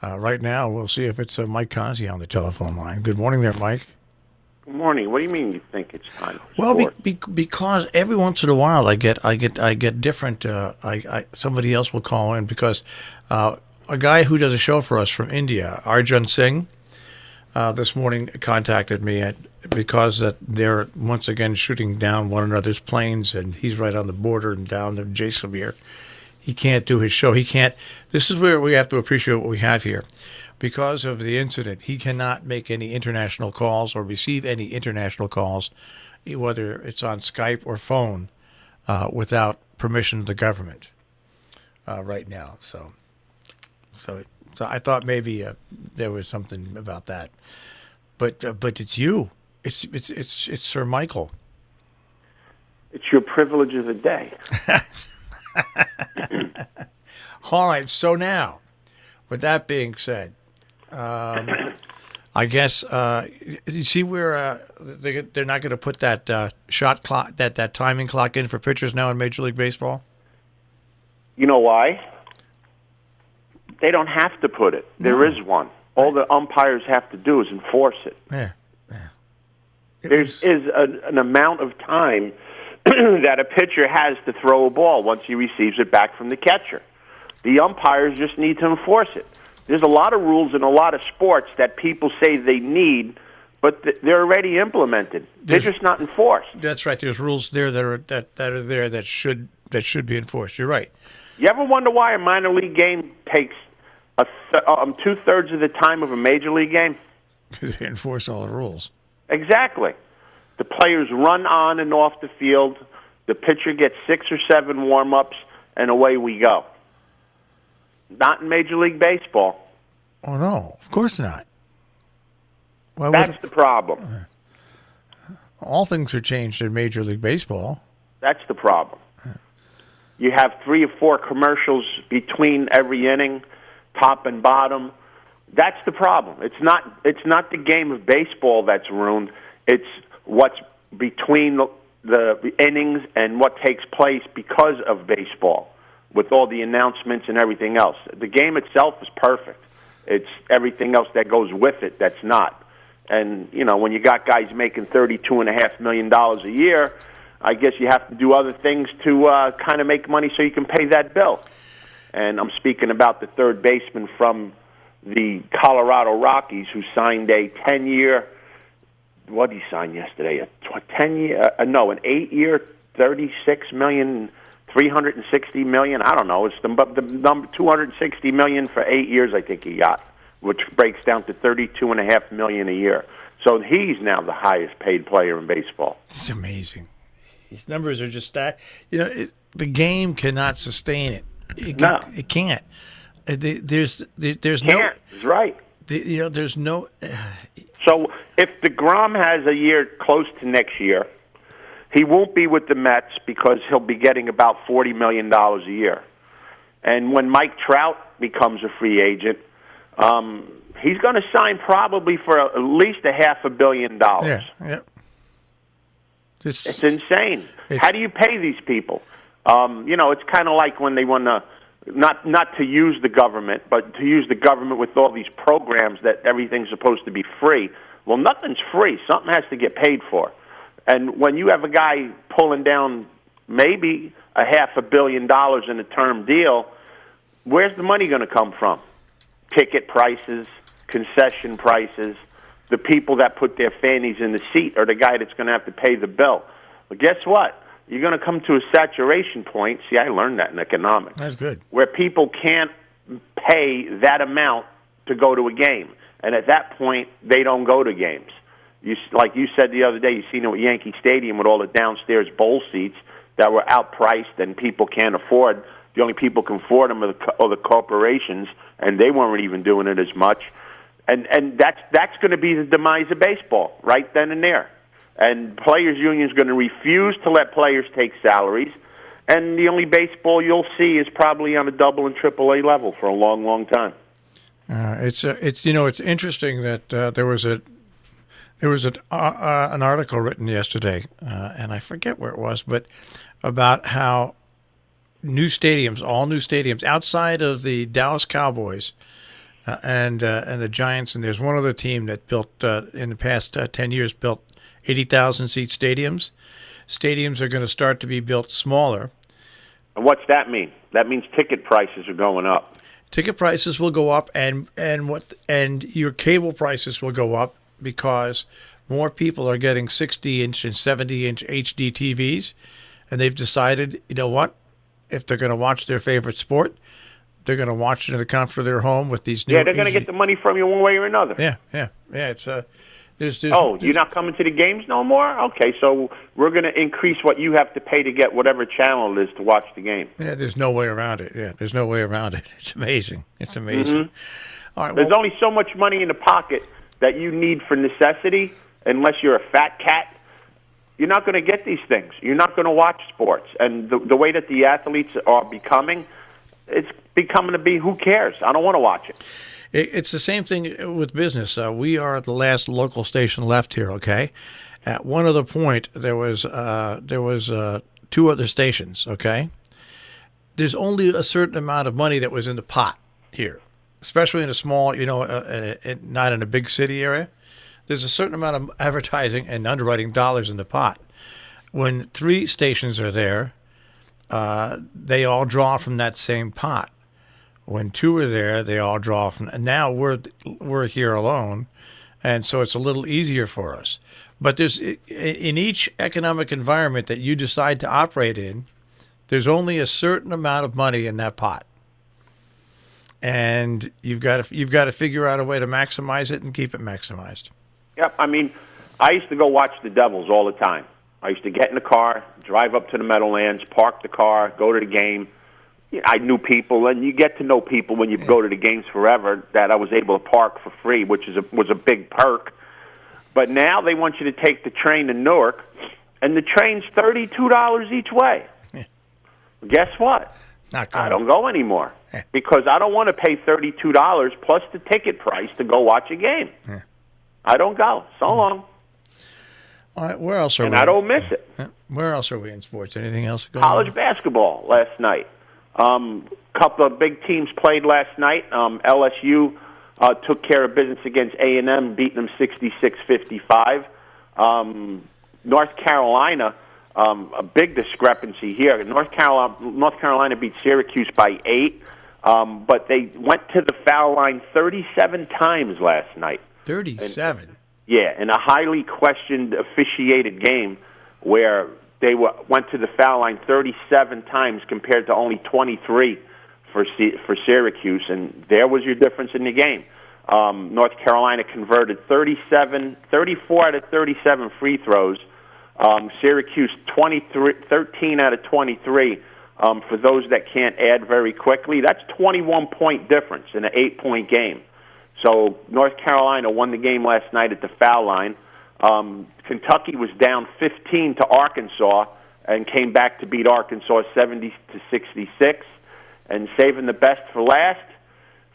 Right now, we'll see if it's Mike Cozzi on the telephone line. Good morning there, Mike. Good morning. What do you mean you think it's time for Well, sport? because every once in a while I get different. Somebody else will call in because a guy who does a show for us from India, Arjun Singh, this morning contacted me because that they're once again shooting down one another's planes, and he's right on the border and down to Jaisalmer. He can't do his show. He can't. This is where we have to appreciate what we have here. Because of the incident, he cannot make any international calls or receive any international calls, whether it's on Skype or phone, without permission of the government right now. So I thought maybe there was something about that. But it's you. It's Sir Michael. It's your privilege of the day. All right. So now, with that being said, I guess you see where they're not going to put that shot clock, that timing clock in for pitchers now in Major League Baseball. You know why? They don't have to put it. There is one. All the umpires have to do is enforce it. Yeah. There is an amount of time that a pitcher has to throw a ball once he receives it back from the catcher. The umpires just need to enforce it. There's a lot of rules in a lot of sports that people say they need, but they're already implemented. They're just not enforced. That's right. There's rules there that should be enforced. You're right. You ever wonder why a minor league game takes 2/3 of the time of a major league game? Because they enforce all the rules. Exactly. The players run on and off the field. The pitcher gets 6 or 7 warm-ups, and away we go. Not in Major League Baseball. Oh, no. Of course not. That's the problem. All things are changed in Major League Baseball. That's the problem. You have 3 or 4 commercials between every inning, top and bottom. That's the problem. It's not the game of baseball that's ruined. It's what's between the innings and what takes place because of baseball, with all the announcements and everything else. The game itself is perfect. It's everything else that goes with it that's not. And, when you got guys making $32.5 million a year, I guess you have to do other things to kind of make money so you can pay that bill. And I'm speaking about the third baseman from the Colorado Rockies who signed a 10-year, what did he sign yesterday? An 8-year, $36 million, $360 million. I don't know. It's the number $260 million for 8 years. I think he got, which breaks down to $32.5 million a year. So he's now the highest paid player in baseball. It's amazing. These numbers are just that. The game cannot sustain it. It can't. There's no. That's right. There's no. So if DeGrom has a year close to next year, he won't be with the Mets because he'll be getting about $40 million a year. And when Mike Trout becomes a free agent, he's going to sign probably for at least $500 million. Yeah. It's insane. How do you pay these people? It's kind of like when they want to, not to use the government, but to use the government with all these programs that everything's supposed to be free. Well, nothing's free. Something has to get paid for. And when you have a guy pulling down maybe $500 million in a term deal, where's the money going to come from? Ticket prices, concession prices. The people that put their fannies in the seat are the guy that's going to have to pay the bill. Well, guess what? You're going to come to a saturation point. See, I learned that in economics. That's good. Where people can't pay that amount to go to a game. And at that point, they don't go to games. Like you said the other day, you seen it at Yankee Stadium with all the downstairs bowl seats that were outpriced and people can't afford. The only people who can afford them are the corporations, and they weren't even doing it as much. And that's going to be the demise of baseball right then and there. And players' union is going to refuse to let players take salaries. And the only baseball you'll see is probably on a double and triple A level for a long, long time. It's interesting that there was an article written yesterday, and I forget where it was, but about how all new stadiums outside of the Dallas Cowboys, and the Giants. And there's one other team that built in the past 10 years built 80,000 seat stadiums. Stadiums are going to start to be built smaller. And what's that mean? That means ticket prices are going up. Ticket prices will go up, and your cable prices will go up because more people are getting 60-inch and 70-inch HD TVs, and they've decided, you know what? If they're going to watch their favorite sport, they're going to watch it in the comfort of their home with these new. Yeah, they're going to get the money from you one way or another. Yeah. It's there's you're not coming to the games no more? Okay, so we're going to increase what you have to pay to get whatever channel it is to watch the game. Yeah, there's no way around it. Yeah, there's no way around it. It's amazing. It's amazing. Mm-hmm. All right, there's only so much money in the pocket that you need for necessity. Unless you're a fat cat, you're not going to get these things. You're not going to watch sports. And the way that the athletes are becoming, it's becoming to be, who cares? I don't want to watch it. It's the same thing with business. We are the last local station left here, okay? At one other point, there was two other stations, okay? There's only a certain amount of money that was in the pot here, especially in a small, not in a big city area. There's a certain amount of advertising and underwriting dollars in the pot. When 3 stations are there, they all draw from that same pot. When 2 are there, they all draw from. And now we're here alone, and so it's a little easier for us. But there's in each economic environment that you decide to operate in, there's only a certain amount of money in that pot, and you've got to figure out a way to maximize it and keep it maximized. Yep. I mean, I used to go watch the Devils all the time. I used to get in the car, drive up to the Meadowlands, park the car, go to the game. I knew people, and you get to know people when you go to the games forever, that I was able to park for free, which was a big perk. But now they want you to take the train to Newark, and the train's $32 each way. Yeah. Guess what? Not going. I don't go anymore because I don't want to pay $32 plus the ticket price to go watch a game. Yeah. I don't go. So long. All right, where else are we? And I don't miss it. Where else are we in sports? Anything else going College on? basketball last night. Couple of big teams played last night. LSU took care of business against A&M, beating them 66-55. North Carolina, a big discrepancy here. North Carolina beat Syracuse by 8, but they went to the foul line 37 times last night. 37? Yeah, in a highly questioned officiated game where they went to the foul line 37 times compared to only 23 for Syracuse, and there was your difference in the game. North Carolina converted 34 out of 37 free throws. Syracuse 13 out of 23. For those that can't add very quickly, that's 21-point difference in an 8-point game. So North Carolina won the game last night at the foul line. Kentucky was down 15 to Arkansas and came back to beat Arkansas 70-66. And saving the best for last,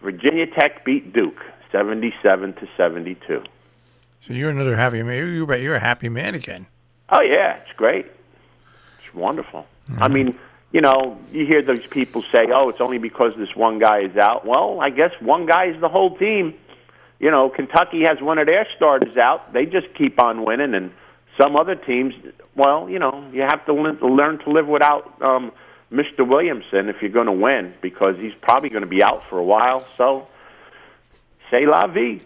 Virginia Tech beat Duke 77-72. So you're another happy man. You're a happy man again. Oh yeah, it's great. It's wonderful. Mm-hmm. I mean, you hear those people say, "Oh, it's only because this one guy is out." Well, I guess one guy is the whole team. Kentucky has one of their starters out. They just keep on winning, and some other teams, well, you have to learn to live without Mr. Williamson if you're going to win, because he's probably going to be out for a while. So, c'est la vie.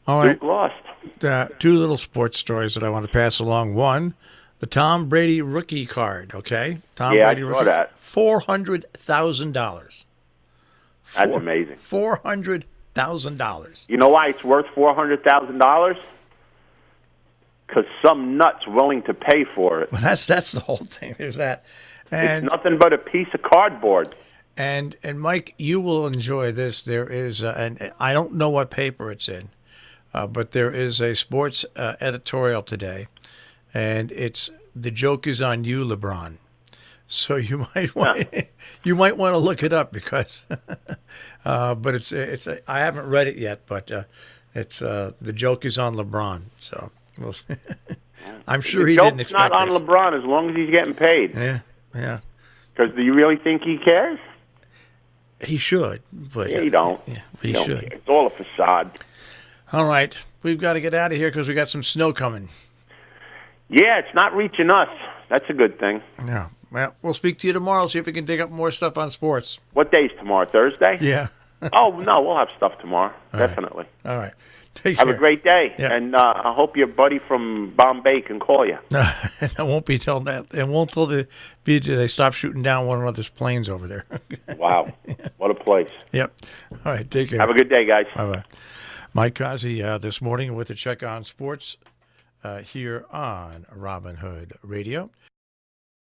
All right. Duke lost. 2 little sports stories that I want to pass along. One, the Tom Brady rookie card, okay? Brady I saw that. $400,000. That's amazing. $400,000. You know why it's worth $400,000? Because some nut's willing to pay for it. Well, that's the whole thing. There's that. And it's nothing but a piece of cardboard. And Mike, you will enjoy this. There is, and I don't know what paper it's in, but there is a sports editorial today, and it's "The Joke Is on You, LeBron." So you might want to look it up because, but it's I haven't read it yet, but it's "The Joke Is on LeBron." So we'll see. I'm sure he didn't expect it's not on this. LeBron as long as he's getting paid. Yeah. Because do you really think he cares? He should, but Yeah, you don't. Yeah, but he You don't should. care. It's all a facade. All right, we've got to get out of here because we got some snow coming. Yeah, it's not reaching us. That's a good thing. Yeah. Well, we'll speak to you tomorrow. See if we can dig up more stuff on sports. What day is tomorrow? Thursday? Yeah. Oh, no, we'll have stuff tomorrow. All right. Definitely. All right. Take Have care. a great day. Yeah. And I hope your buddy from Bombay can call you. No, it won't be till that. It won't till they stop shooting down one another's planes over there. Wow. What a place. Yep. All right. Take care. Have a good day, guys. Bye bye. Mike Cozzi this morning with the Check on Sports here on Robin Hood Radio.